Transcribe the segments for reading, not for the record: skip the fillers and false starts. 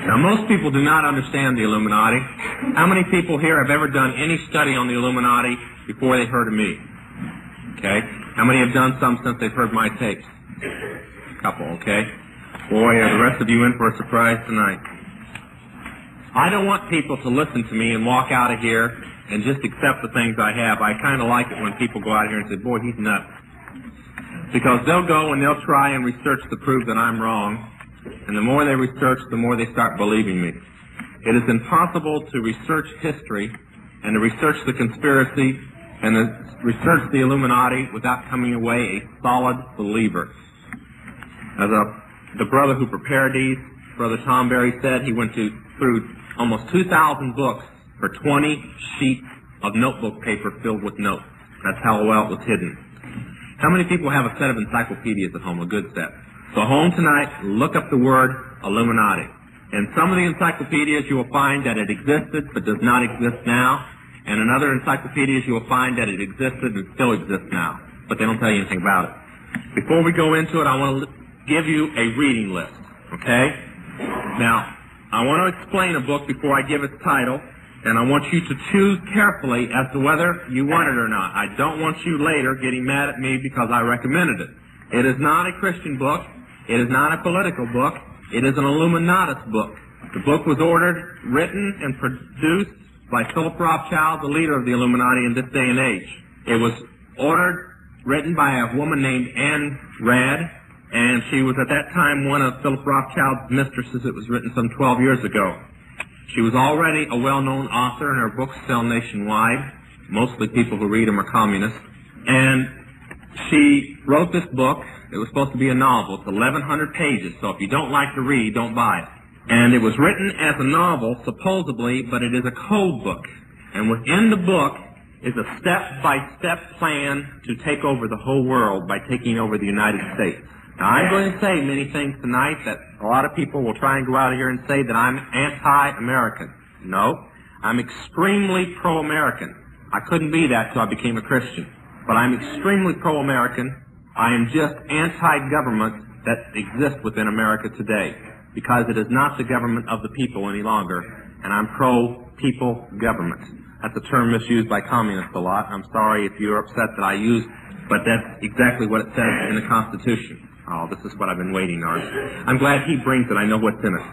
Now, most people do not understand the Illuminati. How many people here have ever done any study on the Illuminati before they heard of me? Okay. How many have done some since they've heard my tapes? A couple, okay. Boy, are the rest of you in for a surprise tonight. I don't want people to listen to me and walk out of here and just accept the things I have. I kind of like it when people go out here and say, boy, he's nuts. Because they'll go and they'll try and research to prove that I'm wrong. And the more they research, the more they start believing me. It is impossible to research history and to research the conspiracy and to research the Illuminati without coming away a solid believer. As the brother who prepared these, Brother Tom Berry, said, he went through almost 2,000 books for 20 sheets of notebook paper filled with notes. That's how well it was hidden. How many people have a set of encyclopedias at home, a good set? So home tonight, look up the word Illuminati. In some of the encyclopedias you will find that it existed but does not exist now. And in other encyclopedias you will find that it existed and still exists now. But they don't tell you anything about it. Before we go into it, I want to give you a reading list. Okay? Now, I want to explain a book before I give its title. And I want you to choose carefully as to whether you want it or not. I don't want you later getting mad at me because I recommended it. It is not a Christian book. It is not a political book. It is an Illuminatist book. The book was ordered, written, and produced by Philip Rothschild, the leader of the Illuminati in this day and age. It was ordered, written by a woman named Anne Rand, and she was at that time one of Philip Rothschild's mistresses. It was written some 12 years ago. She was already a well-known author, and her books sell nationwide. Mostly people who read them are communists. And she wrote this book. It was supposed to be a novel. It's 1,100 pages, so if you don't like to read, don't buy it. And it was written as a novel, supposedly, but it is a code book. And within the book is a step-by-step plan to take over the whole world by taking over the United States. Now, I'm going to say many things tonight that a lot of people will try and go out of here and say that I'm anti-American. No, I'm extremely pro-American. I couldn't be that till I became a Christian. But I'm extremely pro-American. I am just anti-government that exists within America today, because it is not the government of the people any longer, and I'm pro-people government. That's a term misused by communists a lot. I'm sorry if you're upset that I use, but that's exactly what it says in the Constitution. Oh, this is what I've been waiting on. I'm glad he brings it. I know what's in it.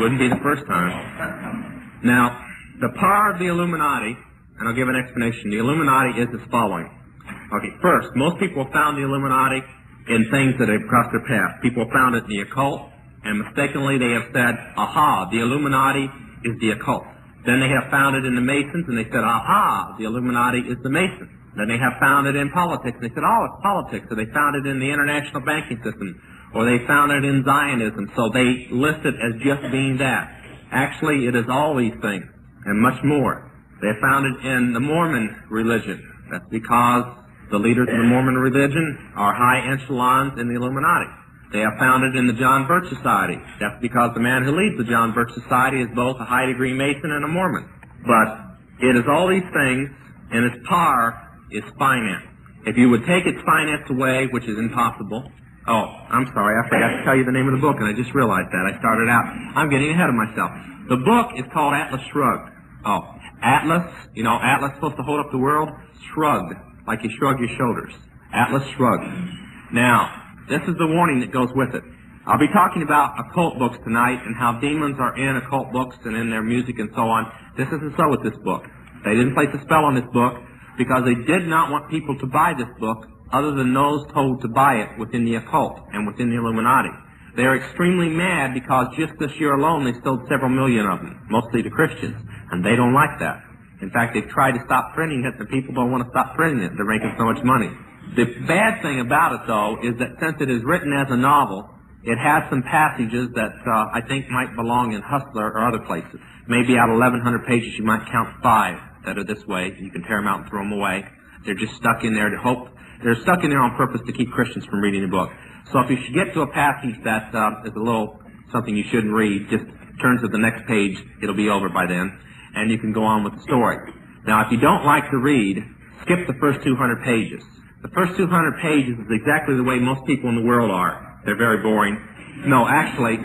Wouldn't be the first time. Now, the power of the Illuminati, and I'll give an explanation. The Illuminati is as following. Okay, first, most people have found the Illuminati in things that have crossed their path. People have found it in the occult, and mistakenly they have said, aha, the Illuminati is the occult. Then they have found it in the Masons, and they said, aha, the Illuminati is the Masons. Then they have found it in politics. They said, oh, it's politics. So they found it in the international banking system. Or they found it in Zionism. So they list it as just being that. Actually, it is all these things and much more. They found it in the Mormon religion. That's because the leaders of the Mormon religion are high echelons in the Illuminati. They have found it in the John Birch Society. That's because the man who leads the John Birch Society is both a high-degree Mason and a Mormon. But it is all these things, and its power is finance. If you would take its finance away, which is impossible. Oh, I'm sorry, I forgot to tell you the name of the book, and I just realized that. I started out. I'm getting ahead of myself. The book is called Atlas Shrugged. Oh, Atlas, you know, Atlas supposed to hold up the world? Shrugged, like you shrug your shoulders. Atlas Shrugged. Now, this is the warning that goes with it. I'll be talking about occult books tonight and how demons are in occult books and in their music and so on. This isn't so with this book. They didn't place a spell on this book because they did not want people to buy this book other than those told to buy it within the occult and within the Illuminati. They are extremely mad because just this year alone they sold several million of them, mostly to Christians, and they don't like that. In fact, they've tried to stop printing it, and people don't want to stop printing it. They're making so much money. The bad thing about it, though, is that since it is written as a novel, it has some passages that I think might belong in Hustler or other places. Maybe out of 1,100 pages, you might count 5 that are this way. You can tear them out and throw them away. They're just stuck in there to hope. They're stuck in there on purpose to keep Christians from reading the book. So if you should get to a passage that is a little something you shouldn't read, just turn to the next page. It'll be over by then, and you can go on with the story. Now, if you don't like to read, skip the first 200 pages. The first 200 pages is exactly the way most people in the world are. They're very boring. No, actually,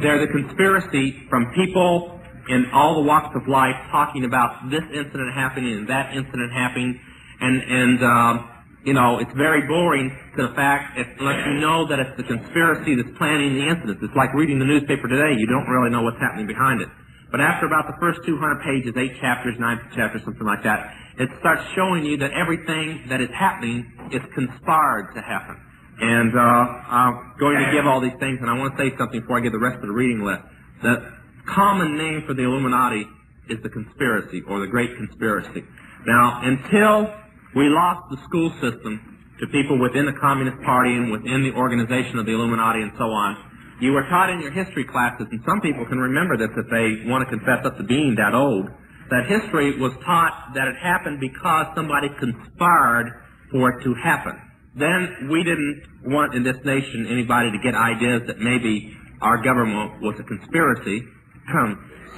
they're the conspiracy from people in all the walks of life talking about this incident happening and that incident happening, and you know, it's very boring to the fact it lets you know that it's the conspiracy that's planning the incidents. It's like reading the newspaper today. You don't really know what's happening behind it. But after about the first 200 pages, 8 chapters, 9 chapters, something like that, it starts showing you that everything that is happening is conspired to happen. And I'm going to give all these things, and I want to say something before I give the rest of the reading list. The common name for the Illuminati is the conspiracy, or the Great Conspiracy. Now, until we lost the school system to people within the Communist Party and within the organization of the Illuminati and so on, you were taught in your history classes, and some people can remember this if they want to confess up to being that old, that history was taught that it happened because somebody conspired for it to happen. Then we didn't want in this nation anybody to get ideas that maybe our government was a conspiracy,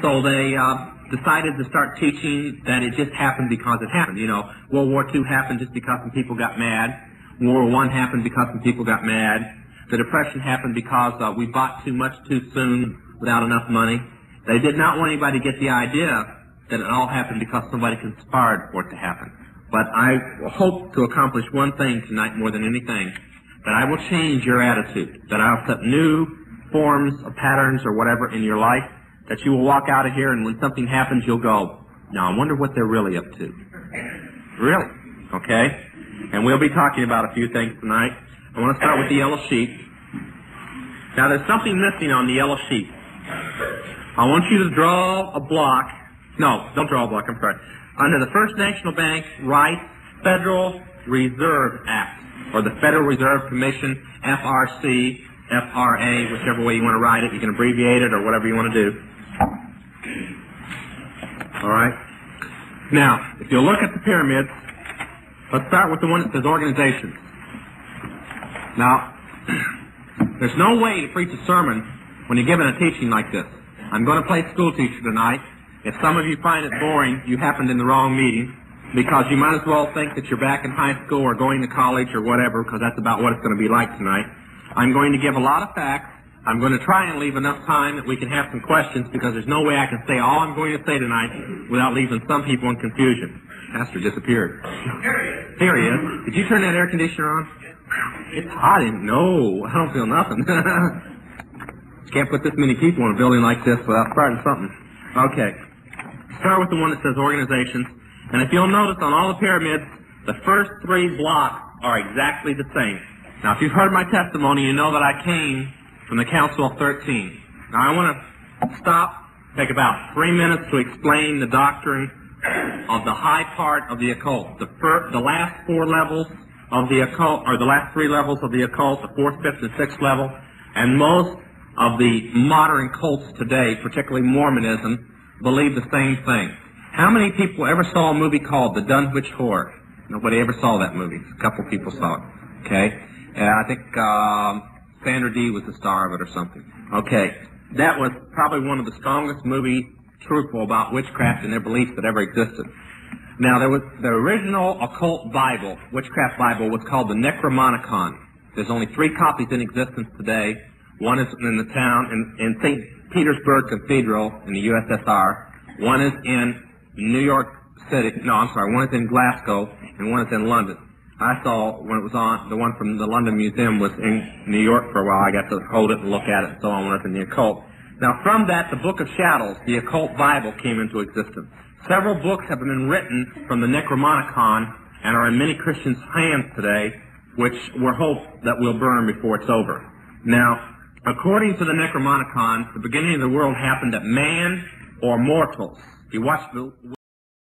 so they decided to start teaching that it just happened because it happened. You know, World War II happened just because some people got mad. World War I happened because some people got mad. The Depression happened because we bought too much too soon without enough money. They did not want anybody to get the idea that it all happened because somebody conspired for it to happen. But I hope to accomplish one thing tonight more than anything, that I will change your attitude, that I'll set new forms or patterns or whatever in your life, that you will walk out of here and when something happens you'll go, now I wonder what they're really up to. Really? Okay? And we'll be talking about a few things tonight. I want to start with the yellow sheet. Now there's something missing on the yellow sheet. I want you to draw a block. No, don't draw a block, I'm sorry. Under the First National Bank Rights Federal Reserve Act, or the Federal Reserve Commission, FRC, FRA, whichever way you want to write it. You can abbreviate it or whatever you want to do. All right? Now, if you look at the pyramids, let's start with the one that says organizations. Now, there's no way to preach a sermon when you're given a teaching like this. I'm going to play school teacher tonight. If some of you find it boring, you happened in the wrong meeting, because you might as well think that you're back in high school or going to college or whatever, because that's about what it's going to be like tonight. I'm going to give a lot of facts. I'm going to try and leave enough time that we can have some questions, because there's no way I can say all I'm going to say tonight without leaving some people in confusion. Pastor disappeared. Here he is. Did you turn that air conditioner on? It's hot in. No, I don't feel nothing. Can't put this many people in a building like this without starting something. Okay. Start with the one that says organizations. And if you'll notice on all the pyramids, the first 3 blocks are exactly the same. Now, if you've heard my testimony, you know that I came from the Council of 13. Now, I want to stop, take about 3 minutes to explain the doctrine of the high part of the occult. The last 4 levels of the occult, or the last 3 levels of the occult, the 4th, 5th, and 6th level, and most of the modern cults today, particularly Mormonism, believe the same thing. How many people ever saw a movie called The Dunwich Horror? Nobody ever saw that movie. A couple people saw it. Okay? I think Sandra Dee was the star of it or something. Okay. That was probably one of the strongest movies truthful about witchcraft and their beliefs that ever existed. Now, there was the original occult Bible, witchcraft Bible, was called the Necromonicon. There's only 3 copies in existence today. One is in the town, in St. Petersburg Cathedral in the USSR. One is in New York City. No, I'm sorry. One is in Glasgow, and one is in London. I saw when it was on, the one from the London Museum was in New York for a while. I got to hold it and look at it and so on when I was in the occult. Now, from that, the Book of Shadows, the occult Bible, came into existence. Several books have been written from the Necromonicon and are in many Christians' hands today, which we're hoped that will burn before it's over. Now, according to the Necromonicon, the beginning of the world happened at man or mortals. You watch the